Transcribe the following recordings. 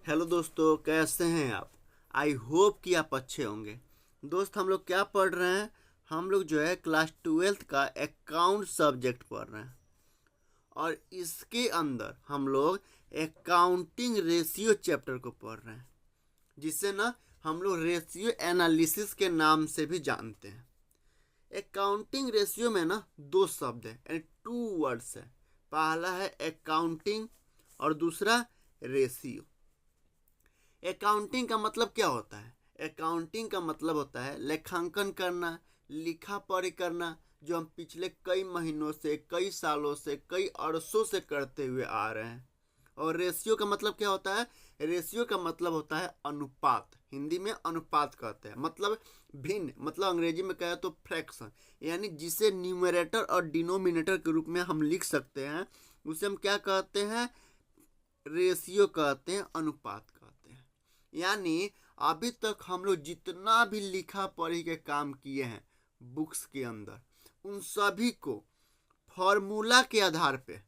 Hello दोस्तों, कैसे हैं आप। आई होप कि आप अच्छे होंगे। दोस्त, हम लोग क्या पढ़ रहे हैं। हम लोग जो है क्लास 12th का अकाउंट सब्जेक्ट पढ़ रहे हैं और इसके अंदर हम लोग अकाउंटिंग रेशियो चैप्टर को पढ़ रहे हैं, जिससे ना हम लोग रेशियो एनालिसिस के नाम से भी जानते हैं। अकाउंटिंग रेशियो में ना दो शब्द है यानी टू वर्ड्स है। पहला है अकाउंटिंग और दूसरा रेशियो। अकाउंटिंग का मतलब क्या होता है। अकाउंटिंग का मतलब होता है लेखांकन करना, लिखा पढ़ी करना, जो हम पिछले कई महीनों से, कई सालों से, कई अरसों से करते हुए आ रहे हैं। और रेशियो का मतलब क्या होता है। रेशियो का मतलब होता है अनुपात। हिंदी में अनुपात कहते हैं, मतलब भिन्न, मतलब अंग्रेजी में कहे तो फ्रैक्शन, यानी जिसे न्यूमरेटर और डिनोमिनेटर के रूप में हम लिख सकते हैं, उसे हम क्या कहते हैं, रेशियो कहते हैं, अनुपात कहते हैं। यानी अभी तक हम लोग जितना भी लिखा पढ़ी के काम किए हैं बुक्स के अंदर, उन सभी को फॉर्मूला के आधार पे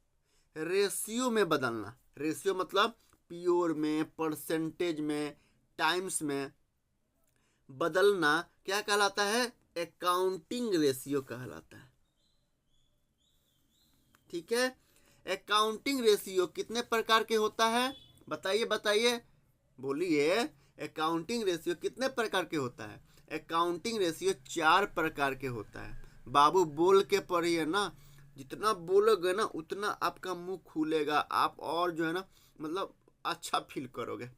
रेशियो में बदलना। रेशियो मतलब प्योर में, परसेंटेज में, टाइम्स में बदलना क्या कहलाता है, अकाउंटिंग रेशियो कहलाता है। ठीक है। अकाउंटिंग रेशियो कितने प्रकार के होता है, बताइए बताइए, बोलिए। अकाउंटिंग रेशियो कितने प्रकार के होता है। अकाउंटिंग रेशियो 4 प्रकार के होता है। बाबू बोल के पढ़िए ना, जितना बोलोगे ना उतना आपका मुंह खुलेगा, आप और जो है ना मतलब अच्छा फील करोगे।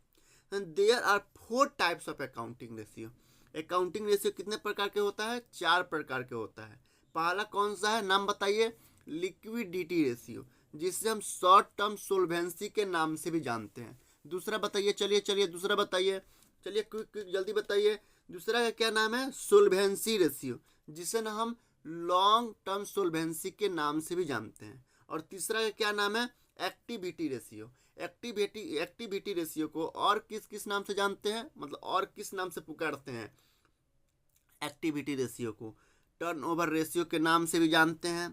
There are 4 types of accounting ratio. Accounting ratio कितने प्रकार के होता है, 4 प्रकार के होता है। पहला कौन सा है, नाम बताइए, लिक्विडिटी रेशियो, जिसे हम शॉर्ट टर्म सोल्वेंसी के नाम से भी जानते हैं। दूसरा बताइए, चलिए चलिए दूसरा बताइए, चलिए क्विक क्विक जल्दी बताइए। दूसरा का क्या नाम है, सोल्वेंसी रेशियो, जिसे ना हम लॉन्ग टर्म सोल्वेंसी के नाम से भी जानते हैं। और तीसरा का क्या नाम है, एक्टिविटी रेशियो। एक्टिविटी रेशियो को और किस किस नाम से जानते हैं, मतलब और किस नाम से पुकारते हैं। एक्टिविटी रेशियो को टर्नओवर रेशियो के नाम से भी जानते हैं,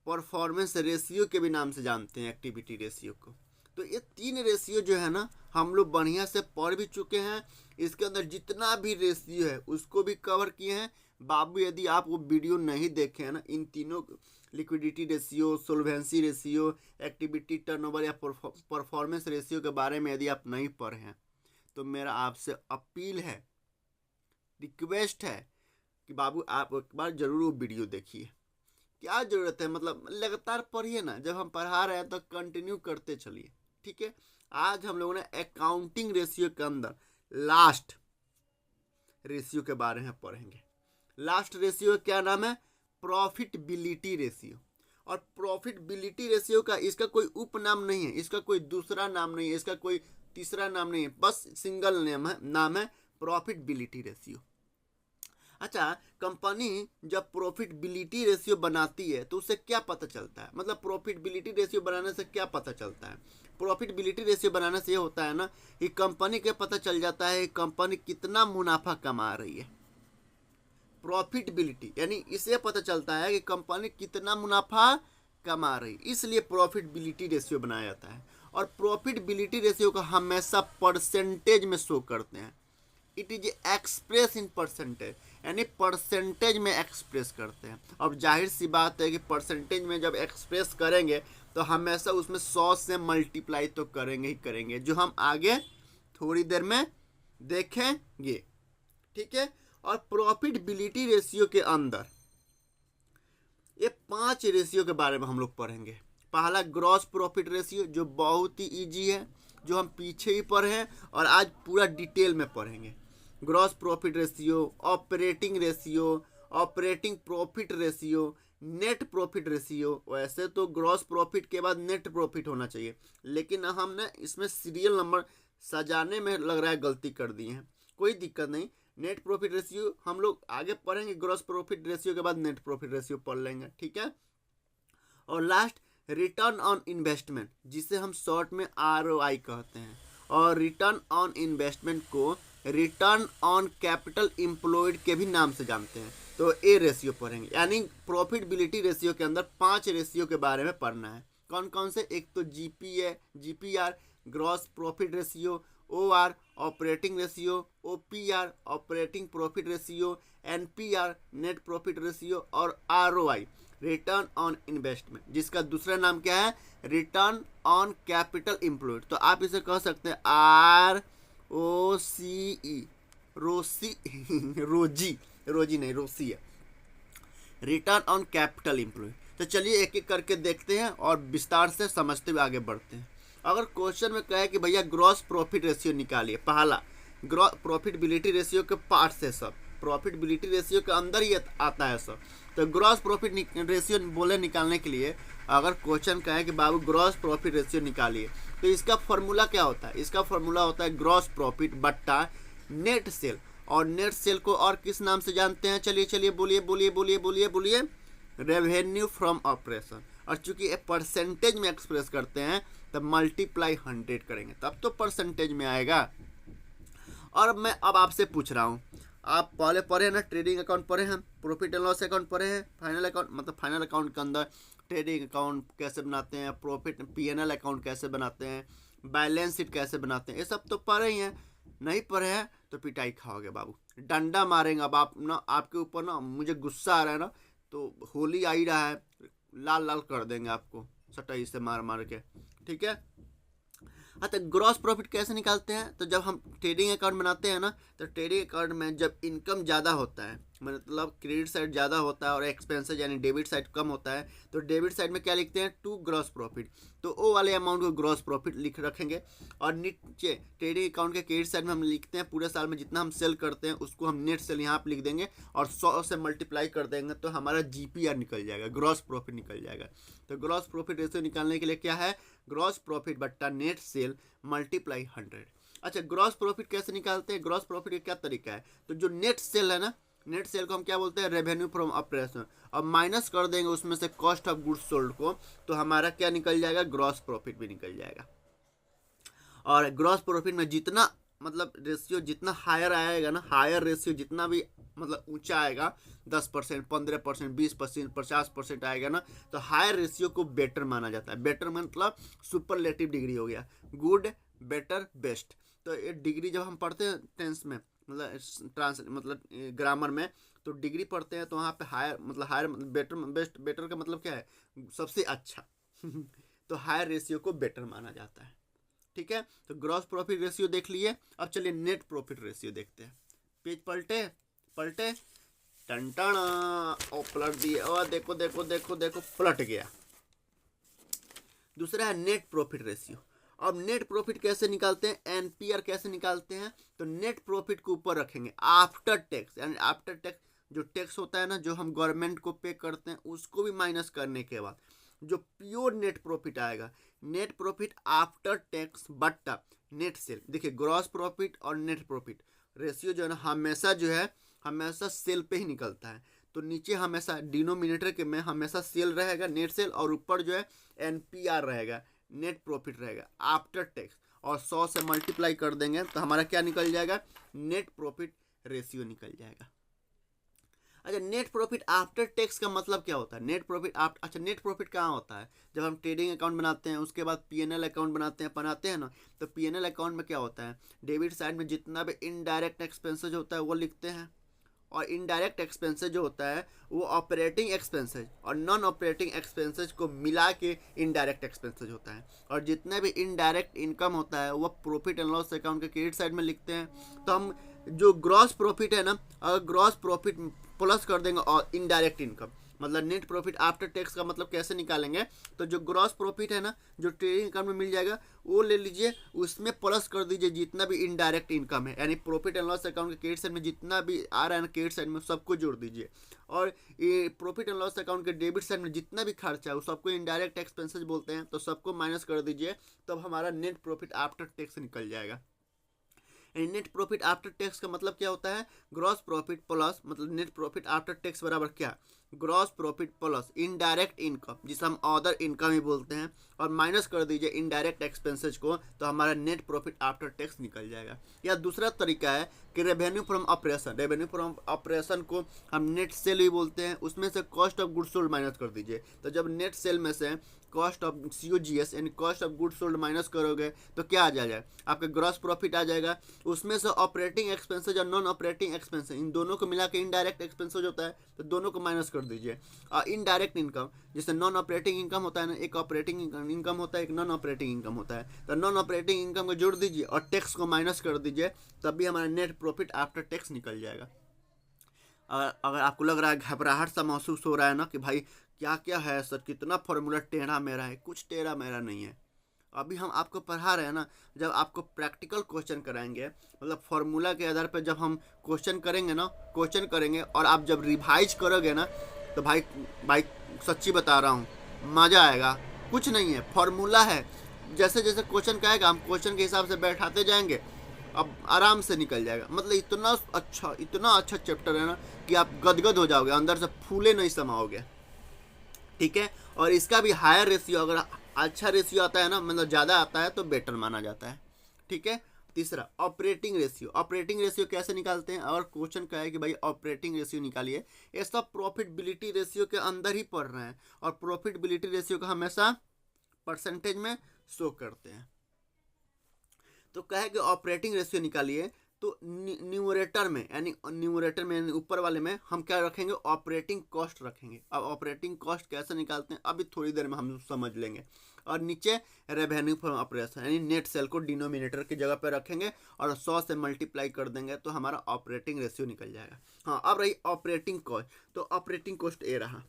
परफॉर्मेंस रेशियो के भी नाम से जानते हैं एक्टिविटी रेशियो को। तो ये 3 रेशियो जो है ना हम लोग बढ़िया से पढ़ भी चुके हैं। इसके अंदर जितना भी रेशियो है उसको भी कवर किए हैं। बाबू यदि आप वो वीडियो नहीं देखे हैं ना, इन तीनों liquidity ratio, solvency ratio, activity turnover या परफॉर्मेंस रेशियो के बारे में यदि आप नहीं पढ़े हैं, तो मेरा आपसे अपील है, रिक्वेस्ट है कि बाबू आप एक बार जरूर वो वीडियो देखिए। क्या जरूरत है, मतलब लगातार पढ़िए ना, जब हम पढ़ा रहे हैं तो कंटिन्यू करते चलिए। ठीक है। आज हम लोगों ने अकाउंटिंग रेशियो के अंदर लास्ट रेशियो के बारे में पढ़ेंगे। लास्ट रेशियो क्या नाम है, प्रॉफिटेबिलिटी रेशियो। और प्रॉफिटेबिलिटी रेशियो का इसका कोई उपनाम नहीं है, इसका कोई दूसरा नाम नहीं है, इसका कोई तीसरा नाम नहीं है, बस सिंगल नाम है प्रॉफिटेबिलिटी रेशियो। अच्छा, कंपनी जब प्रॉफिटेबिलिटी रेशियो बनाती है तो उससे क्या पता चलता है, मतलब प्रॉफिटेबिलिटी रेशियो बनाने से क्या पता चलता है। प्रॉफिटेबिलिटी रेशियो बनाने से ये होता है ना कि कंपनी के पता चल जाता है कि कंपनी कितना मुनाफा कमा रही है। प्रॉफिटेबिलिटी यानी इससे पता चलता है कि कंपनी कितना मुनाफा कमा रही, इसलिए प्रॉफिटेबिलिटी रेशियो बनाया जाता है। और प्रॉफिटेबिलिटी रेशियो को हमेशा परसेंटेज में शो करते हैं। It is express in percentage, यानी परसेंटेज में एक्सप्रेस करते हैं। अब जाहिर सी बात है कि परसेंटेज में जब एक्सप्रेस करेंगे तो हमेशा उसमें 100 से मल्टीप्लाई तो करेंगे ही करेंगे, जो हम आगे थोड़ी देर में देखेंगे। ठीक है। और प्रॉफिटेबिलिटी रेशियो के अंदर ये 5 रेशियो के बारे में हम लोग पढ़ेंगे। पहला ग्रॉस प्रॉफिट रेशियो, जो बहुत ही इजी है, जो हम पीछे ही पढ़े हैं और आज पूरा डिटेल में पढ़ेंगे। Gross profit ratio, operating ratio, operating profit ratio, net profit ratio. वैसे तो ग्रॉस प्रॉफिट के बाद नेट प्रॉफिट होना चाहिए, लेकिन हमने इसमें सीरियल नंबर सजाने में लग रहा है गलती कर दी है, कोई दिक्कत नहीं। नेट प्रॉफिट रेशियो हम लोग आगे पढ़ेंगे, ग्रॉस प्रॉफिट रेशियो के बाद नेट प्रॉफिट रेशियो पढ़ लेंगे। ठीक है। और लास्ट रिटर्न ऑन इन्वेस्टमेंट, जिसे हम शॉर्ट में ROI कहते हैं, और रिटर्न ऑन इन्वेस्टमेंट को रिटर्न ऑन कैपिटल एम्प्लॉयड के भी नाम से जानते हैं। तो ये रेशियो पढ़ेंगे, यानी प्रॉफिटेबिलिटी रेशियो के अंदर 5 रेशियो के बारे में पढ़ना है। कौन कौन से, एक तो GP है, GPR, gross profit ratio, OR operating ratio, OPR operating profit ratio, NPR net profit ratio और ROI रिटर्न ऑन इन्वेस्टमेंट, जिसका दूसरा नाम क्या है, रिटर्न ऑन कैपिटल एम्प्लॉयड। तो आप इसे कह सकते हैं ROCE, रोसी रोजी रोजी नहीं रोसी है, रिटर्न ऑन कैपिटल एम्प्लॉयड। तो चलिए एक एक करके देखते हैं और विस्तार से समझते हुए आगे बढ़ते हैं। अगर क्वेश्चन में कहे कि भैया ग्रॉस प्रॉफिट रेशियो निकालिए, पहला ग्रॉस प्रॉफिटेबिलिटी रेशियो के पार्ट है सब, प्रॉफिटेबिलिटी रेशियो के अंदर ही आता है सब। तो ग्रॉस प्रॉफिट रेशियो बोले निकालने के लिए अगर क्वेश्चन कहे कि बाबू ग्रॉस प्रॉफिट रेशियो निकालिए, तो इसका फॉर्मूला क्या होता है, इसका फॉर्मूला होता है ग्रॉस प्रॉफिट बट्टा नेट सेल। और नेट सेल को और किस नाम से जानते हैं, चलिए चलिए बोलिए बोलिए बोलिए बोलिए बोलिए, रेवेन्यू फ्रॉम ऑपरेशन। और चूंकि ये परसेंटेज में एक्सप्रेस करते हैं तब मल्टीप्लाई 100 करेंगे तब तो परसेंटेज में आएगा। और मैं अब आपसे पूछ रहा हूँ, आप पहले पढ़े हैं ना, ट्रेडिंग अकाउंट पढ़े हैं, प्रॉफिट एंड लॉस अकाउंट पढ़े हैं, फाइनल अकाउंट मतलब फाइनल अकाउंट के अंदर ट्रेडिंग अकाउंट कैसे बनाते हैं, प्रॉफिट P&L अकाउंट कैसे बनाते हैं, बैलेंस शीट कैसे बनाते हैं, ये सब तो पढ़े ही हैं। नहीं पढ़े हैं तो पिटाई खाओगे बाबू, डंडा मारेंगे। अब आप ना, आपके ऊपर ना मुझे गुस्सा आ रहा है ना, तो होली आ ही रहा है, लाल लाल कर देंगे आपको सटाई से मार मार के, ठीक है। हाँ, तो ग्रॉस प्रॉफिट कैसे निकालते हैं, तो जब हम ट्रेडिंग अकाउंट बनाते हैं ना, तो ट्रेडिंग अकाउंट में जब इनकम ज़्यादा होता है, मतलब क्रेडिट साइड ज़्यादा होता है और एक्सपेंसेस यानी डेबिट साइड कम होता है, तो डेबिट साइड में क्या लिखते हैं, टू ग्रॉस प्रॉफिट, तो वो वाले अमाउंट को ग्रॉस प्रॉफिट लिख रखेंगे। और नीचे ट्रेडिंग अकाउंट के क्रेडिट साइड में हम लिखते हैं पूरे साल में जितना हम सेल करते हैं उसको हम नेट सेल यहाँ पर लिख देंगे और 100 से मल्टीप्लाई कर देंगे तो हमारा GPR निकल जाएगा, ग्रॉस प्रॉफिट निकल जाएगा। तो ग्रॉस प्रॉफिट रेशियो निकालने के लिए क्या है, ग्रॉस प्रॉफिट बट्टा नेट सेल मल्टीप्लाई 100। अच्छा, ग्रॉस प्रॉफिट कैसे निकालते हैं, ग्रॉस प्रॉफिट का क्या तरीका है, तो जो नेट सेल है ना, नेट सेल को हम क्या बोलते हैं, रेवेन्यू फ्रॉम ऑपरेशन, और माइनस कर देंगे उसमें से कॉस्ट ऑफ गुड्स सोल्ड को, तो हमारा क्या निकल जाएगा, ग्रॉस प्रॉफिट भी निकल जाएगा। और ग्रॉस प्रॉफिट में जितना मतलब रेशियो जितना हायर आएगा ना, हायर रेशियो जितना भी मतलब ऊंचा आएगा, 10%, 15%, 20%, 50% आएगा ना, तो हायर रेशियो को बेटर माना जाता है। बेटर मतलब सुपरलेटिव डिग्री हो गया, गुड, बेटर, बेस्ट। तो ये डिग्री जब हम पढ़ते हैं टेंस में, मतलब ग्रामर में, तो डिग्री पढ़ते हैं तो वहाँ पे हायर मतलब बेटर, बेस्ट, बेटर का मतलब क्या है, सबसे अच्छा तो हायर रेशियो को बेटर माना जाता है, ठीक है। तो ग्रॉस प्रॉफिट रेशियो देख लिए, अब चलिए नेट प्रॉफिट रेशियो देखते हैं। पेज पलटे पलटे, टन टन, और पलट दिए, और देखो देखो देखो देखो पलट गया। दूसरा है नेट प्रॉफिट रेशियो। अब नेट प्रॉफिट कैसे निकालते हैं, NPR कैसे निकालते हैं, तो नेट प्रॉफिट को ऊपर रखेंगे आफ्टर टैक्स, यानी आफ्टर टैक्स जो टैक्स होता है ना, जो हम गवर्नमेंट को पे करते हैं, उसको भी माइनस करने के बाद जो प्योर नेट प्रॉफिट आएगा, नेट प्रॉफिट आफ्टर टैक्स बट्टा नेट सेल। देखिए ग्रॉस प्रॉफिट और नेट प्रॉफिट रेशियो जो है ना, हमेशा सेल पे ही निकलता है। तो नीचे हमेशा डिनोमिनेटर के में हमेशा सेल रहेगा, नेट सेल, और ऊपर जो है NPR रहेगा, नेट प्रॉफिट रहेगा आफ्टर टैक्स, और 100 से मल्टीप्लाई कर देंगे तो हमारा क्या निकल जाएगा, नेट प्रॉफिट रेशियो निकल जाएगा। अच्छा, नेट प्रॉफिट आफ्टर टैक्स का मतलब क्या होता है, नेट प्रॉफिट अच्छा नेट प्रॉफिट कहाँ होता है, जब हम ट्रेडिंग अकाउंट बनाते हैं उसके बाद P&L अकाउंट बनाते हैं ना, तो P&L अकाउंट में क्या होता है, डेबिट साइड में जितना भी इनडायरेक्ट एक्सपेंसेज होता है वो लिखते हैं, और इनडायरेक्ट एक्सपेंसेज जो होता है वो ऑपरेटिंग एक्सपेंसेज और नॉन ऑपरेटिंग एक्सपेंसेज को मिला के इनडायरेक्ट एक्सपेंसेज होता है। और जितने भी इनडायरेक्ट इनकम होता है वो प्रॉफिट एंड लॉस अकाउंट के क्रेडिट साइड में लिखते हैं। तो हम जो ग्रॉस प्रॉफिट है ना, अगर ग्रॉस प्रॉफिट प्लस कर देंगे और इनडायरेक्ट इनकम, मतलब नेट प्रॉफिट आफ्टर टैक्स का मतलब कैसे निकालेंगे, तो जो ग्रॉस प्रॉफिट है ना, जो ट्रेडिंग अकाउंट में मिल जाएगा वो ले लीजिए, उसमें प्लस कर दीजिए जितना भी इनडायरेक्ट इनकम है, यानी प्रॉफिट एंड लॉस अकाउंट के क्रेडिट साइड में जितना भी आ रहा है ना क्रेडिट साइड में सबको जोड़ दीजिए, और ये प्रॉफिट एंड लॉस अकाउंट के डेबिट साइड में जितना भी खर्चा है वो सबको इनडायरेक्ट एक्सपेंसेज बोलते हैं, तो सबको माइनस कर दीजिए, तब हमारा नेट प्रॉफिट आफ्टर टैक्स निकल जाएगा। नेट प्रॉफिट आफ्टर टैक्स का मतलब क्या होता है, ग्रॉस प्रॉफिट प्लस, मतलब नेट प्रॉफिट आफ्टर टैक्स बराबर क्या, gross profit plus indirect income, जिसे हम अदर इनकम ही बोलते हैं, और माइनस कर दीजिए इनडायरेक्ट एक्सपेंसेज को, तो हमारा नेट प्रॉफिट आफ्टर टैक्स निकल जाएगा। या दूसरा तरीका है कि revenue from operation, revenue from operation को हम नेट सेल ही बोलते हैं, उसमें से cost of goods sold minus कर दीजिए, तो जब नेट सेल में से कॉस्ट ऑफ COGS यानी cost of good sold minus करोगे तो क्या आ जाएगा, आपका ग्रॉस प्रॉफिट आ जाएगा। उसमें से ऑपरेटिंग एक्सपेंसेज और नॉन ऑपरेटिंग एक्सपेंसेज इन दोनों को मिला के इनडायरेक्ट एक्सपेंसेज होता है, तो दोनों को माइनस कर दीजिए। और इनडायरेक्ट इनकम जैसे नॉन ऑपरेटिंग इनकम होता है ना, एक ऑपरेटिंग इनकम होता है, एक नॉन ऑपरेटिंग इनकम होता है। तो नॉन ऑपरेटिंग इनकम को जोड़ दीजिए और टैक्स को माइनस कर दीजिए, तब भी हमारा नेट प्रॉफिट आफ्टर टैक्स निकल जाएगा। अगर आपको लग रहा है घबराहट सा महसूस हो रहा है ना कि भाई क्या क्या है सर, कितना फॉर्मूला टेढ़ा मेरा है, कुछ टेढ़ा मेरा नहीं है। अभी हम आपको पढ़ा रहे हैं ना, जब आपको प्रैक्टिकल क्वेश्चन कराएंगे, मतलब फॉर्मूला के आधार पर जब हम क्वेश्चन करेंगे और आप जब रिवाइज करोगे ना, तो भाई सच्ची बता रहा हूँ मज़ा आएगा। कुछ नहीं है, फॉर्मूला है। जैसे जैसे क्वेश्चन कहेगा हम क्वेश्चन के हिसाब से बैठाते जाएंगे, अब आराम से निकल जाएगा। मतलब इतना अच्छा चैप्टर है ना कि आप गदगद हो जाओगे, अंदर से फूले नहीं समाओगे, ठीक है। और इसका भी हायर रेशियो, अगर अच्छा रेशियो आता है ना, मतलब ज़्यादा आता है तो बेटर माना जाता है, ठीक है। तीसरा ऑपरेटिंग रेशियो कैसे निकालते हैं, और क्वेश्चन क्या है कि भाई ऑपरेटिंग रेशियो निकालिए, ये सब प्रॉफिटेबिलिटी रेशियो के अंदर ही पढ़ रहे हैं, और प्रॉफिटेबिलिटी रेशियो को हमेशा परसेंटेज में शो करते हैं। तो कहे कि ऑपरेटिंग रेशियो निकालिए, तो न्यूमरेटर में ऊपर वाले में हम क्या रखेंगे, ऑपरेटिंग कॉस्ट रखेंगे। अब ऑपरेटिंग कॉस्ट कैसे निकालते हैं अभी थोड़ी देर में हम समझ लेंगे। और नीचे रेवेन्यू फ्रॉम ऑपरेशन यानी नेट सेल को डिनोमिनेटर की जगह पर रखेंगे और 100 से मल्टीप्लाई कर देंगे तो हमारा ऑपरेटिंग रेशियो निकल जाएगा। हाँ, अब रही ऑपरेटिंग कॉस्ट, तो ऑपरेटिंग कॉस्ट ए रहा।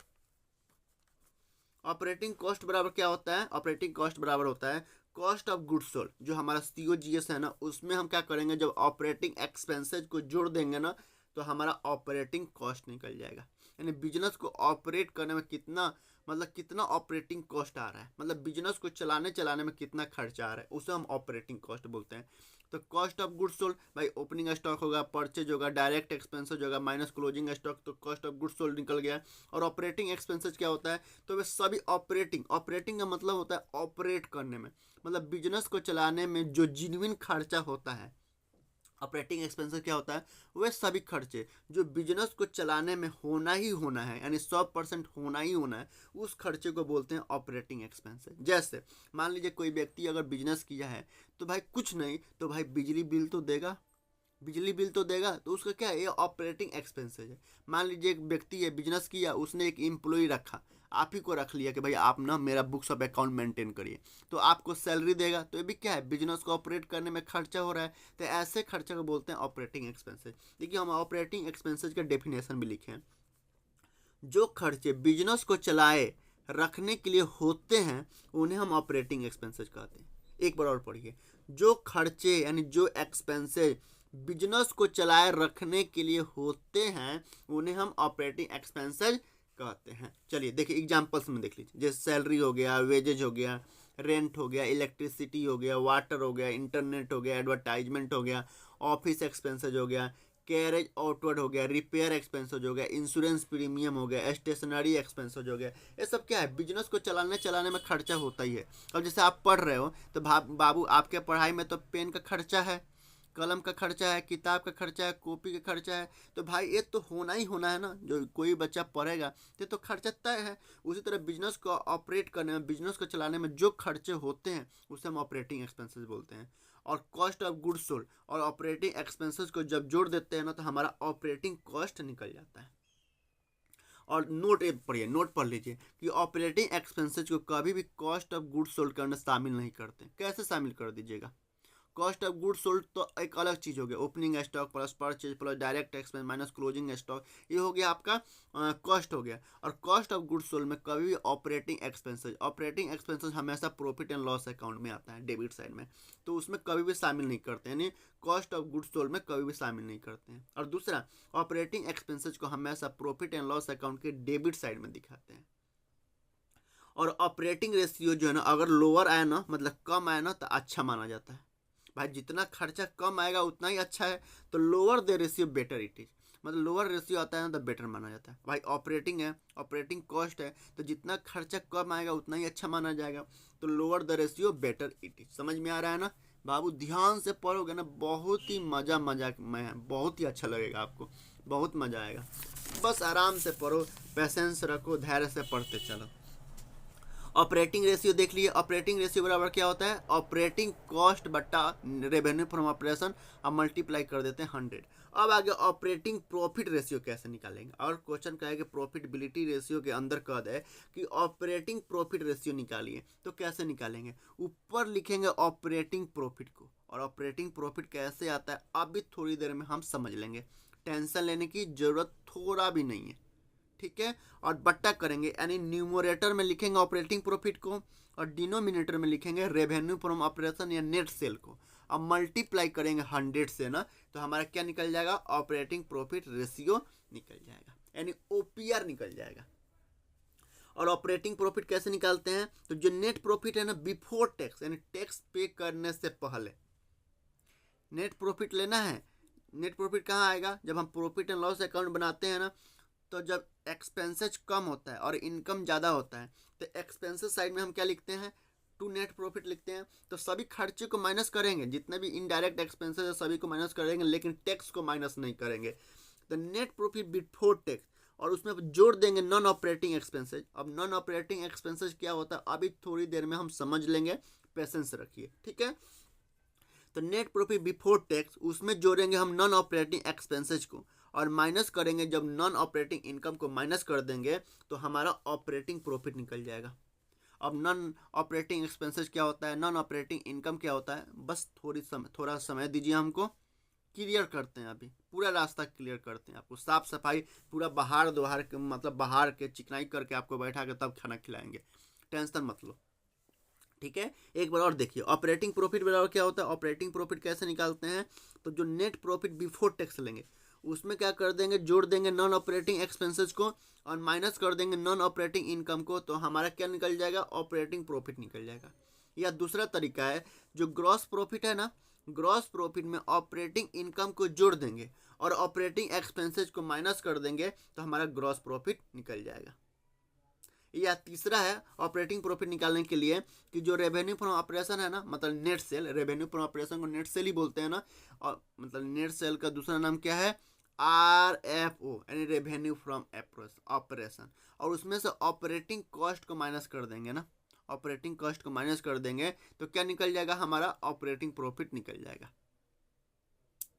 ऑपरेटिंग कॉस्ट बराबर क्या होता है, ऑपरेटिंग कॉस्ट बराबर होता है कॉस्ट ऑफ गुड्स सोल्ड। जो हमारा COGS है ना, उसमें हम क्या करेंगे, जब ऑपरेटिंग एक्सपेंसेज को जोड़ देंगे ना, तो हमारा ऑपरेटिंग कॉस्ट निकल जाएगा। यानी बिजनेस को ऑपरेट करने में कितना ऑपरेटिंग कॉस्ट आ रहा है, मतलब बिजनेस को चलाने में कितना खर्चा आ रहा है, उसे हम ऑपरेटिंग कॉस्ट बोलते हैं। तो कॉस्ट ऑफ गुड्स सोल्ड भाई ओपनिंग स्टॉक होगा, परचेज होगा, डायरेक्ट एक्सपेंसेज होगा, माइनस क्लोजिंग स्टॉक, तो कॉस्ट ऑफ गुड्स सोल्ड निकल गया। और ऑपरेटिंग एक्सपेंसेज क्या होता है, तो वे सभी ऑपरेटिंग का मतलब होता है ऑपरेट करने में, मतलब बिजनेस को चलाने में जो जेन्युइन खर्चा होता है। ऑपरेटिंग एक्सपेंसेस क्या होता है, वे सभी खर्चे जो बिजनेस को चलाने में होना ही होना है, यानी 100% होना ही होना है, उस खर्चे को बोलते हैं ऑपरेटिंग एक्सपेंसेस। जैसे मान लीजिए कोई व्यक्ति अगर बिजनेस किया है, तो भाई कुछ नहीं तो भाई बिजली बिल तो देगा, तो उसका क्या है, ये ऑपरेटिंग एक्सपेंसेस है। मान लीजिए एक व्यक्ति है, बिजनेस किया, उसने एक एम्प्लॉय रखा, आप ही को रख लिया कि भाई आप ना मेरा बुक्स ऑफ अकाउंट मेंटेन करिए, तो आपको सैलरी देगा, तो ये भी क्या है, बिजनेस को ऑपरेट करने में खर्चा हो रहा है। तो ऐसे खर्चे को बोलते हैं ऑपरेटिंग एक्सपेंसेस। देखिए हम ऑपरेटिंग एक्सपेंसेस का डेफिनेशन भी लिखे हैं, जो खर्चे बिजनेस को चलाए रखने के लिए होते हैं उन्हें हम ऑपरेटिंग एक्सपेंसेस कहते हैं। एक बार और पढ़िए, जो खर्चे यानी जो एक्सपेंसेस बिजनेस को चलाए रखने के लिए होते हैं उन्हें हम ऑपरेटिंग एक्सपेंसेस कहते हैं। चलिए देखिए एग्जांपल्स में देख लीजिए, जैसे सैलरी हो गया, वेजेज हो गया, रेंट हो गया, इलेक्ट्रिसिटी हो गया, वाटर हो गया, इंटरनेट हो गया, एडवर्टाइजमेंट हो गया, ऑफिस एक्सपेंसेज हो गया, कैरेज आउटवर्ड हो गया, रिपेयर एक्सपेंसेज हो गया, इंश्योरेंस प्रीमियम हो गया, स्टेशनरी एक्सपेंसेज हो गया। ये सब क्या है, बिजनेस को चलाने में खर्चा होता ही है। अब जैसे आप पढ़ रहे हो तो बाबू आपके पढ़ाई में तो पेन का खर्चा है, कलम का खर्चा है, किताब का खर्चा है, कॉपी का खर्चा है, तो भाई ये तो होना ही होना है ना। जो कोई बच्चा पढ़ेगा तो खर्चा तय है। उसी तरह बिजनेस को ऑपरेट करने में, बिजनेस को चलाने में जो खर्चे होते हैं उसे हम ऑपरेटिंग एक्सपेंसेस बोलते हैं। और कॉस्ट ऑफ गुड्स सोल्ड और ऑपरेटिंग एक्सपेंसेस को जब जोड़ देते हैं ना, तो हमारा ऑपरेटिंग कॉस्ट निकल जाता है। और नोट पढ़ लीजिए कि ऑपरेटिंग एक्सपेंसेस को कभी भी कॉस्ट ऑफ गुड्स सोल्ड करने शामिल नहीं करते। कैसे शामिल कर दीजिएगा, कॉस्ट ऑफ गुड्स सोल्ड तो एक अलग चीज़ हो गया, opening stock plus purchase plus direct expense minus closing stock, ये हो गया आपका कॉस्ट हो गया। और कॉस्ट ऑफ गुड्स सोल्ड में कभी भी ऑपरेटिंग एक्सपेंसेस हमेशा प्रॉफिट एंड लॉस अकाउंट में आता है, डेबिट साइड में, तो उसमें कभी भी शामिल नहीं करते, यानी कॉस्ट ऑफ गुड्स सोल्ड में कभी भी शामिल नहीं करते हैं। और दूसरा, ऑपरेटिंग एक्सपेंसेस को हमेशा प्रॉफिट एंड लॉस अकाउंट के डेबिट साइड में दिखाते हैं। और ऑपरेटिंग रेशियो जो है ना, अगर लोअर आए ना, मतलब कम आए ना, तो अच्छा माना जाता है। भाई जितना खर्चा कम आएगा उतना ही अच्छा है, तो lower the ratio better it is, मतलब लोअर रेशियो आता है ना तो बेटर माना जाता है। भाई ऑपरेटिंग है, ऑपरेटिंग कॉस्ट है, तो जितना खर्चा कम आएगा उतना ही अच्छा माना जाएगा, तो lower the ratio better it is. समझ में आ रहा है ना बाबू, ध्यान से पढ़ोगे ना, बहुत ही मज़ा में बहुत ही अच्छा लगेगा आपको, बहुत मज़ा आएगा। बस आराम से पढ़ो, पेशेंस रखो, धैर्य से पढ़ते चलो। ऑपरेटिंग रेशियो देख लिए, ऑपरेटिंग रेशियो बराबर क्या होता है, ऑपरेटिंग कॉस्ट बट्टा रेवेन्यू फ्रॉम ऑपरेशन, अब मल्टीप्लाई कर देते हैं 100। अब आगे ऑपरेटिंग प्रॉफिट रेशियो कैसे निकालेंगे, और क्वेश्चन कहेगा प्रॉफिटेबिलिटी रेशियो के अंदर कह दे कि ऑपरेटिंग प्रॉफिट रेशियो निकालिए, तो कैसे निकालेंगे, ऊपर लिखेंगे ऑपरेटिंग प्रॉफिट को, और ऑपरेटिंग प्रॉफिट कैसे आता है अभी थोड़ी देर में हम समझ लेंगे, टेंशन लेने की जरूरत थोड़ा भी नहीं है, ठीक है। और बट्टा करेंगे, यानी न्यूमरेटर में लिखेंगे ऑपरेटिंग प्रॉफिट को और डिनोमिनेटर में लिखेंगे रेवेन्यू फ्रॉम ऑपरेशन या नेट सेल को। अब मल्टीप्लाई करेंगे 100 से ना, तो हमारा क्या निकल जाएगा, ऑपरेटिंग प्रॉफिट रेशियो निकल जाएगा, यानी ओपीआर निकल जाएगा। और ऑपरेटिंग प्रॉफिट कैसे निकालते हैं, तो जो नेट प्रॉफिट है ना बिफोर टैक्स, यानी टैक्स पे करने से पहले नेट प्रॉफिट लेना है। नेट प्रॉफिट कहाँ आएगा, जब हम प्रॉफिट एंड लॉस अकाउंट बनाते हैं ना, तो जब एक्सपेंसेस कम होता है और इनकम ज़्यादा होता है, तो एक्सपेंसेस साइड में हम क्या लिखते हैं, टू नेट प्रॉफिट लिखते हैं। तो सभी खर्चे को माइनस करेंगे, जितने भी इनडायरेक्ट एक्सपेंसेस है सभी को माइनस करेंगे, लेकिन टैक्स को माइनस नहीं करेंगे। तो नेट प्रॉफिट बिफोर टैक्स, और उसमें जोड़ देंगे नॉन ऑपरेटिंग एक्सपेंसेज। अब नॉन ऑपरेटिंग एक्सपेंसेज क्या होता है अभी थोड़ी देर में हम समझ लेंगे, पेशेंस रखिए, ठीक है। तो नेट प्रॉफिट बिफोर टैक्स, उसमें जोड़ेंगे हम नॉन ऑपरेटिंग एक्सपेंसेज को और माइनस करेंगे, जब नॉन ऑपरेटिंग इनकम को माइनस कर देंगे तो हमारा ऑपरेटिंग प्रॉफिट निकल जाएगा। अब नॉन ऑपरेटिंग एक्सपेंसेस क्या होता है, नॉन ऑपरेटिंग इनकम क्या होता है, बस थोड़ा समय दीजिए हमको, क्लियर करते हैं, अभी पूरा रास्ता क्लियर करते हैं, आपको साफ सफाई पूरा बहार दोहार के मतलब बहार के चिकनाई करके आपको बैठा के तब खाना खिलाएंगे, टेंशन मत लो, ठीक है। एक बार और देखिए, ऑपरेटिंग प्रॉफिट बराबर क्या होता है, ऑपरेटिंग प्रॉफिट कैसे निकालते हैं, तो जो नेट प्रॉफिट बिफोर टैक्स लेंगे उसमें क्या कर देंगे, जोड़ देंगे नॉन ऑपरेटिंग एक्सपेंसेस को और माइनस कर देंगे नॉन ऑपरेटिंग इनकम को, तो हमारा क्या निकल जाएगा, ऑपरेटिंग प्रॉफिट निकल जाएगा। या दूसरा तरीका है, जो ग्रॉस प्रॉफिट है ना, ग्रॉस प्रॉफिट में ऑपरेटिंग इनकम को जोड़ देंगे और ऑपरेटिंग एक्सपेंसेस को माइनस कर देंगे, तो हमारा ग्रॉस प्रॉफिट निकल जाएगा। या तीसरा है ऑपरेटिंग प्रॉफिट निकालने के लिए कि जो रेवेन्यू फ्रॉम ऑपरेशन है ना, मतलब net cell, revenue from operation को नेट सेल ही बोलते हैं ना, और मतलब नेट सेल का दूसरा नाम क्या है, RFO, यानी रेवेन्यू फ्रॉम ऑपरेशन, और उसमें से ऑपरेटिंग कॉस्ट को माइनस कर देंगे ना, ऑपरेटिंग कॉस्ट को माइनस कर देंगे तो क्या निकल जाएगा, हमारा ऑपरेटिंग प्रॉफिट निकल जाएगा,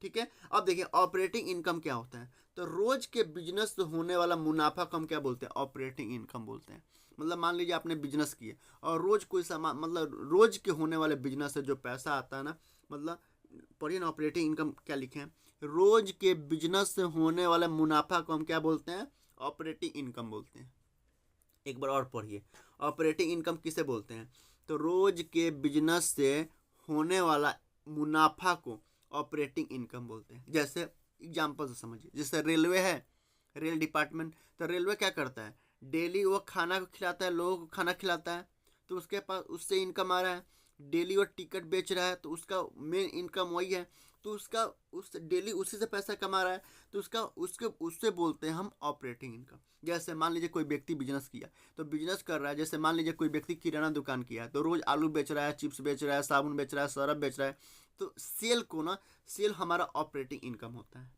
ठीक है। अब देखिए ऑपरेटिंग इनकम क्या होता है, तो रोज के बिजनेस से होने वाला मुनाफा को हम क्या बोलते हैं, ऑपरेटिंग इनकम बोलते हैं। मतलब मान लीजिए आपने बिजनेस किए और रोज कोई सामान, मतलब रोज के होने वाले बिजनेस से जो पैसा आता है ना, मतलब पढ़िए ना ऑपरेटिंग इनकम क्या लिखे हैं, रोज के बिजनेस से होने वाला मुनाफा को हम क्या बोलते हैं, ऑपरेटिंग इनकम बोलते हैं। एक बार और पढ़िए, ऑपरेटिंग इनकम किसे बोलते हैं, तो रोज के बिजनेस से होने वाला मुनाफा को ऑपरेटिंग इनकम बोलते हैं। जैसे एग्जांपल से समझिए, जैसे रेलवे है, रेल डिपार्टमेंट, तो रेलवे क्या करता है, डेली वो खाना खिलाता है, लोगों को खाना खिलाता है, तो उसके पास उससे इनकम आ रहा है। डेली वो टिकट बेच रहा है तो उसका मेन इनकम वही है, तो उसका उस डेली उसी से पैसा कमा रहा है, तो उससे बोलते हैं हम ऑपरेटिंग इनकम। जैसे मान लीजिए कोई व्यक्ति बिजनेस किया, तो बिजनेस कर रहा है, जैसे मान लीजिए कोई व्यक्ति किराना दुकान किया है, तो रोज आलू बेच रहा है, चिप्स बेच रहा है, साबुन बेच रहा है, सरफ बेच रहा है, तो सेल को ना, सेल हमारा ऑपरेटिंग इनकम होता है,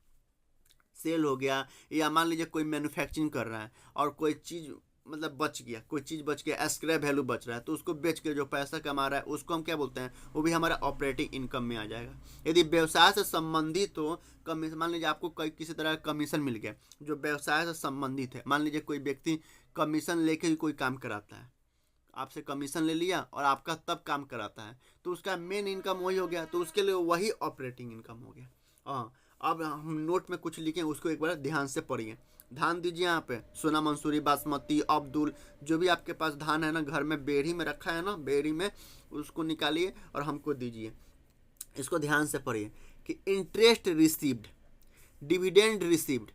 सेल हो गया। या मान लीजिए कोई मैन्युफैक्चरिंग कर रहा है और कोई चीज़ मतलब बच गया, कोई चीज़ बच गया, स्क्रैप वैल्यू बच रहा है, तो उसको बेच के जो पैसा कमा रहा है उसको हम क्या बोलते हैं, वो भी हमारा ऑपरेटिंग इनकम में आ जाएगा। यदि व्यवसाय से संबंधित हो, कमीशन, मान लीजिए आपको कोई किसी तरह का कमीशन मिल गया जो व्यवसाय से संबंधित है, मान लीजिए कोई व्यक्ति कमीशन लेके ही कोई काम कराता है, आपसे कमीशन ले लिया और आपका तब काम कराता है, तो उसका मेन इनकम वही हो गया, तो उसके लिए वही ऑपरेटिंग इनकम हो गया। हाँ, अब हम नोट में कुछ लिखें, उसको एक बार ध्यान से पढ़िए, धान दीजिए यहाँ पे, सोना मंसूरी, बासमती, अब्दुल, जो भी आपके पास धान है ना, घर में बेड़ी में रखा है ना, बेड़ी में उसको निकालिए और हमको दीजिए। इसको ध्यान से पढ़िए कि interest received, dividend received,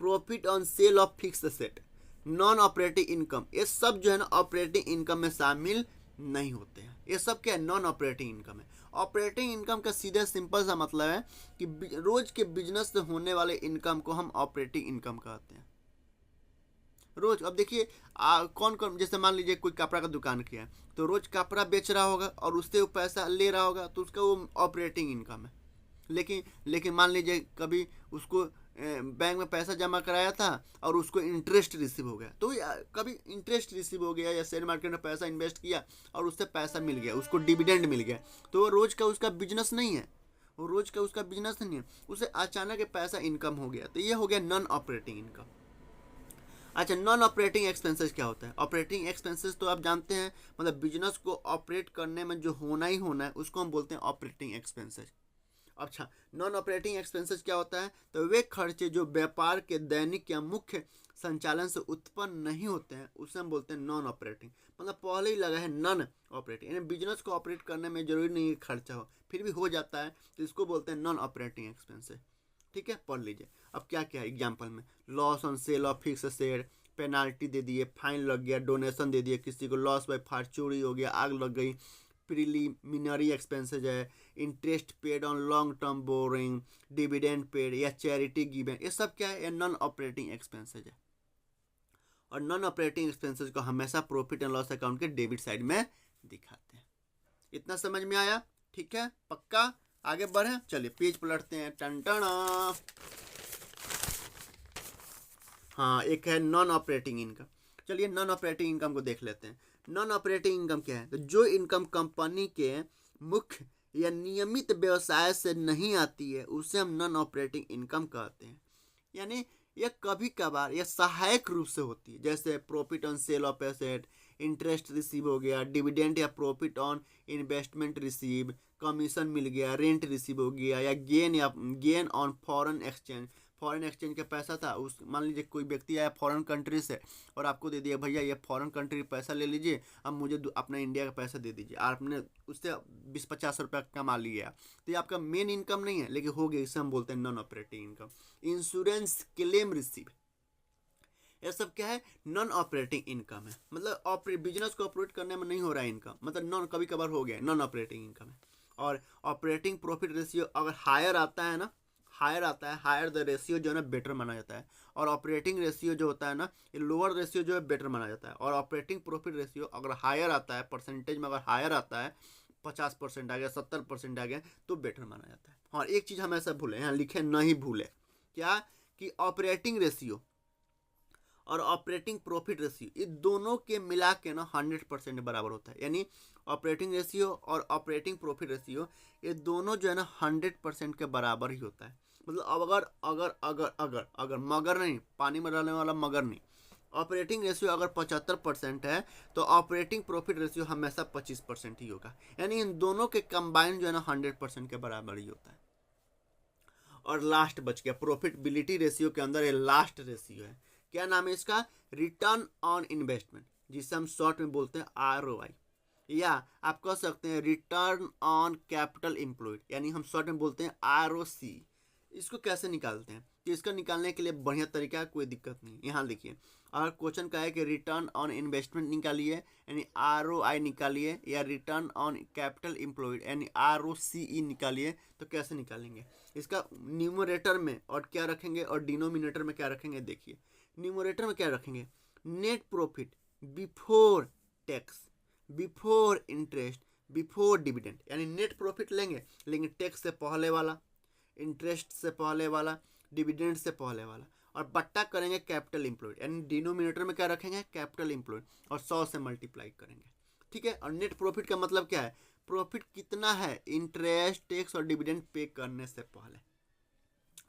profit on sale of fix asset, non operating income, ये सब जो है ना ऑपरेटिंग इनकम में शामिल नहीं होते हैं। ये सब क्या है, नॉन ऑपरेटिंग इनकम है। ऑपरेटिंग इनकम का सीधे सिंपल सा मतलब है कि रोज के बिजनेस से होने वाले इनकम को हम ऑपरेटिंग इनकम कहते हैं। रोज, अब देखिए कौन कौन, जैसे मान लीजिए कोई कपड़ा का दुकान किया है, तो रोज कपड़ा बेच रहा होगा और उससे वो पैसा ले रहा होगा, तो उसका वो ऑपरेटिंग इनकम है। लेकिन मान लीजिए कभी उसको बैंक में पैसा जमा कराया था और उसको इंटरेस्ट रिसीव हो गया, तो कभी इंटरेस्ट रिसीव हो गया या शेयर मार्केट में पैसा इन्वेस्ट किया और उससे पैसा मिल गया, उसको डिविडेंड मिल गया, तो वो रोज का उसका बिजनेस नहीं है, वो रोज का उसका बिजनेस नहीं है, उसे अचानक पैसा इनकम हो गया, तो ये हो गया नॉन ऑपरेटिंग इनकम। अच्छा, नॉन ऑपरेटिंग एक्सपेंसेस क्या होता है? ऑपरेटिंग एक्सपेंसेस तो आप जानते हैं, मतलब बिजनेस को ऑपरेट करने में जो होना ही होना है उसको हम बोलते हैं ऑपरेटिंग एक्सपेंसेस। अच्छा, नॉन ऑपरेटिंग एक्सपेंसेस क्या होता है? तो वे खर्चे जो व्यापार के दैनिक या मुख्य संचालन से उत्पन्न नहीं होते हैं उसे हम बोलते हैं नॉन ऑपरेटिंग। मतलब पहले ही लगा है नॉन ऑपरेटिंग, यानी बिजनेस को ऑपरेट करने में जरूरी नहीं है खर्चा हो, फिर भी हो जाता है, तो इसको बोलते हैं नॉन ऑपरेटिंग एक्सपेंसेस। ठीक है, पढ़ लीजिए। अब क्या क्या है एग्जाम्पल में, loss on sale of fix share, penalty दे दिए, फाइन लग गया, डोनेशन दे दिया किसी को, लॉस बाय फायर, चोरी हो गया, आग लग गई, प्रीलिमिनरी एक्सपेंसेज है, interest paid on long term borrowing, dividend paid या चैरिटी गिवन, ये सब क्या है? ये नॉन ऑपरेटिंग एक्सपेंसेज है। और नॉन ऑपरेटिंग एक्सपेंसेज को हमेशा प्रॉफिट एंड लॉस अकाउंट के डेबिट साइड में दिखाते हैं। इतना समझ में आया? ठीक है, पक्का? आगे बढ़े, चलिए पेज पलटते हैं। टन टन। हाँ, एक है नॉन ऑपरेटिंग इनकम। चलिए नॉन ऑपरेटिंग इनकम को देख लेते हैं। नॉन ऑपरेटिंग इनकम क्या है? तो जो इनकम कंपनी के मुख्य या नियमित व्यवसाय से नहीं आती है उसे हम नॉन ऑपरेटिंग इनकम कहते हैं। यानी यह कभी कभार यह सहायक रूप से होती है, जैसे profit on sale of asset, interest receive हो गया, डिविडेंड या profit on investment receive, commission मिल गया, रेंट रिसीव हो गया, या गेन ऑन फॉरेन एक्सचेंज का पैसा था, उस मान लीजिए कोई व्यक्ति आया फॉरेन कंट्री से और आपको दे दिया, भैया ये फॉरेन कंट्री पैसा ले लीजिए, अब मुझे अपना इंडिया का पैसा दे दीजिए, आपने उससे 20-50 रुपया कमा लिया, तो ये आपका मेन इनकम नहीं है, लेकिन हो गया, इसे हम बोलते हैं non operating income. Insurance claim receive, ये सब क्या है? नॉन ऑपरेटिंग इनकम है। मतलब बिजनेस को ऑपरेट करने में नहीं हो रहा है इनकम, मतलब नॉन, कभी कभार हो गया, नॉन ऑपरेटिंग इनकम है। और ऑपरेटिंग प्रॉफिट रेशियो अगर हायर आता है ना, हायर द रेशियो जो है ना बेटर माना जाता है, और ऑपरेटिंग रेशियो जो होता है ना, ये लोअर रेशियो जो है बेटर माना जाता है। और ऑपरेटिंग प्रॉफिट रेशियो अगर हायर आता है, परसेंटेज में अगर हायर आता है, 50% आ गया, 70% आ गया, तो बेटर माना जाता है। और एक चीज़ हमेशा भूलें, यहाँ लिखे नहीं भूले, क्या? कि ऑपरेटिंग रेशियो और ऑपरेटिंग प्रॉफिट रेशियो ये दोनों के मिला के ना 100% बराबर होता है। यानी ऑपरेटिंग रेशियो और ऑपरेटिंग प्रॉफिट रेशियो ये दोनों जो है ना 100% के बराबर ही होता है। मतलब अगर अगर अगर अगर अगर मगर नहीं, पानी में रहने वाला मगर नहीं, ऑपरेटिंग रेशियो अगर 75% है तो ऑपरेटिंग प्रॉफिट रेशियो हमेशा 25% ही होगा। यानी इन दोनों के कंबाइन जो है ना 100% के बराबर ही होता है। और लास्ट बच गया प्रॉफिटेबिलिटी रेशियो के अंदर, ये लास्ट रेशियो है, क्या नाम है इसका? रिटर्न ऑन इन्वेस्टमेंट, जिसे हम शॉर्ट में बोलते हैं ROI, या आप कह सकते हैं रिटर्न ऑन कैपिटल एम्प्लॉयड, यानी हम शॉर्ट में बोलते हैं ROC। इसको कैसे निकालते हैं? तो इसका निकालने के लिए बढ़िया तरीका है, कोई दिक्कत नहीं। यहाँ देखिए, अगर क्वेश्चन का है कि रिटर्न ऑन इन्वेस्टमेंट निकालिए यानी ROI निकालिए, या रिटर्न ऑन कैपिटल एम्प्लॉयड यानी ROCE निकालिए, तो कैसे निकालेंगे? इसका न्यूमरेटर में और क्या रखेंगे और डिनोमिनेटर में क्या रखेंगे? देखिए, न्यूमरेटर में क्या रखेंगे? Net profit before tax, before interest, before dividend, यानी नेट प्रॉफिट लेंगे, लेकिन टैक्स से पहले वाला, इंटरेस्ट से पहले वाला, डिविडेंड से पहले वाला, और बट्टा करेंगे कैपिटल एम्प्लॉयड, यानी डिनोमिनेटर में क्या रखेंगे? कैपिटल एम्प्लॉयड, और 100 से मल्टीप्लाई करेंगे। ठीक है, और नेट प्रॉफिट का मतलब क्या है? प्रॉफिट कितना है इंटरेस्ट, टैक्स और डिविडेंड पे करने से पहले,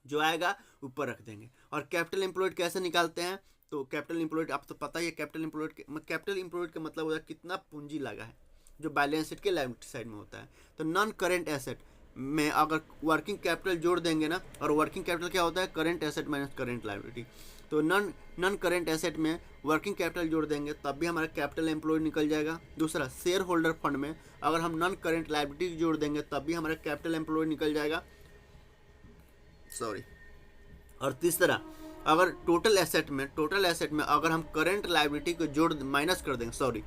जो आएगा ऊपर रख देंगे। और कैपिटल एम्प्लॉयड कैसे निकालते हैं? तो कैपिटल एम्प्लॉयड आप तो पता ही है, कैपिटल एम्प्लॉयड का मतलब होता है कितना पूंजी लगा है, जो बैलेंस शीट के लायबिलिटी साइड में होता है। तो नॉन करेंट एसेट में अगर वर्किंग कैपिटल जोड़ देंगे ना, और वर्किंग कैपिटल क्या होता है? Current asset minus current liability, तो नॉन करेंट एसेट में वर्किंग कैपिटल जोड़ देंगे तब भी हमारा कैपिटल एम्प्लॉयड निकल जाएगा। दूसरा, शेयर होल्डर फंड में अगर हम नॉन करेंट लायबिलिटी जोड़ देंगे तब भी हमारा कैपिटल एम्प्लॉयड निकल जाएगा, सॉरी। और तीसरा, अगर टोटल एसेट में अगर हम करेंट लायबिलिटी को जोड़ माइनस कर देंगे,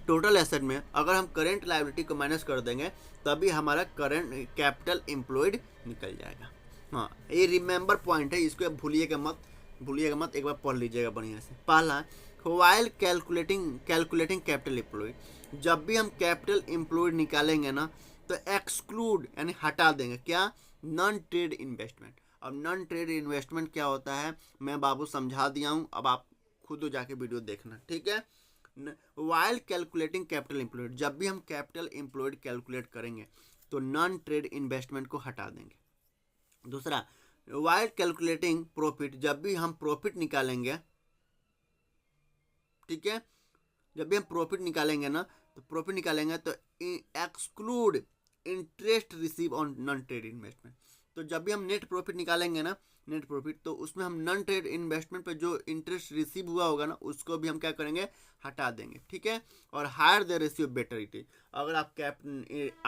टोटल एसेट में अगर हम करेंट लायबिलिटी को माइनस कर देंगे तभी हमारा करंट कैपिटल एम्प्लॉयड निकल जाएगा। हाँ, ये रिमेंबर पॉइंट है, इसको भूलिएगा मत, एक बार पढ़ लीजिएगा बढ़िया से। पहला, व्हाइल कैलकुलेटिंग कैपिटल एम्प्लॉयड, जब भी हम कैपिटल एम्प्लॉयड निकालेंगे ना तो एक्सक्लूड यानी हटा देंगे क्या, नॉन ट्रेड इन्वेस्टमेंट। अब नॉन ट्रेड इन्वेस्टमेंट क्या होता है मैं बाबू समझा दिया हूँ, अब आप खुद जाके वीडियो देखना, ठीक है। वाइल कैलकुलेटिंग कैपिटल एम्प्लॉयड, जब भी हम कैपिटल एम्प्लॉयड कैलकुलेट करेंगे तो नॉन ट्रेड इन्वेस्टमेंट को हटा देंगे। दूसरा, वाइल कैलकुलेटिंग प्रॉफिट, जब भी हम प्रॉफिट निकालेंगे, ठीक है, जब भी हम प्रॉफिट निकालेंगे ना तो प्रॉफिट निकालेंगे तो exclude interest receive on non trade investment. तो जब भी हम नेट प्रॉफिट निकालेंगे ना, नेट प्रॉफिट, तो उसमें हम नॉन ट्रेड इन्वेस्टमेंट पे जो इंटरेस्ट रिसीव हुआ होगा ना उसको भी हम क्या करेंगे, हटा देंगे, ठीक है। और higher the ratio better it is, अगर आप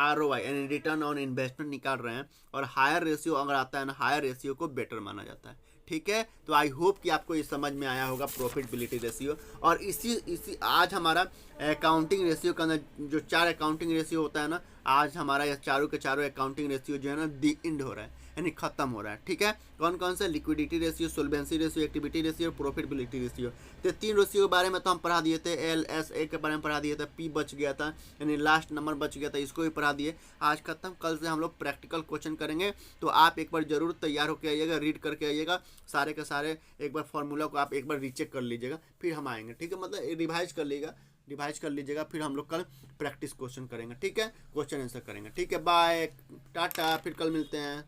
ROI यानी रिटर्न ऑन इन्वेस्टमेंट निकाल रहे हैं और हायर रेशियो अगर आता है ना, हायर रेशियो को बेटर माना जाता है, ठीक है। तो आई होप कि आपको ये समझ में आया होगा प्रॉफिटेबिलिटी रेशियो। और इसी आज हमारा अकाउंटिंग रेशियो का अंदर जो 4 अकाउंटिंग रेशियो होता है ना, आज हमारा ये चारों के चारों अकाउंटिंग रेशियो जो है ना दी एंड हो रहा है यानी खत्म हो रहा है, ठीक है। कौन कौन से, liquidity ratio, solvency ratio, activity ratio, profitability ratio. तो 3 रेशियो के बारे में तो हम पढ़ा दिए थे, LSA के बारे में पढ़ा दिए थे, P बच गया था यानी लास्ट नंबर बच गया था, इसको भी पढ़ा दिए। आज खत्म, कल से हम लोग प्रैक्टिकल क्वेश्चन करेंगे, तो आप एक बार जरूर तैयार होकर आइएगा, रीड करके आइएगा सारे के सारे, एक बार फॉर्मूला को आप एक बार रीचेक कर लीजिएगा, फिर हम आएंगे, ठीक है। मतलब रिवाइज कर लीजिएगा, फिर हम लोग कल प्रैक्टिस क्वेश्चन करेंगे, ठीक है, क्वेश्चन आंसर करेंगे, ठीक है। बाय, टाटा, फिर कल मिलते हैं।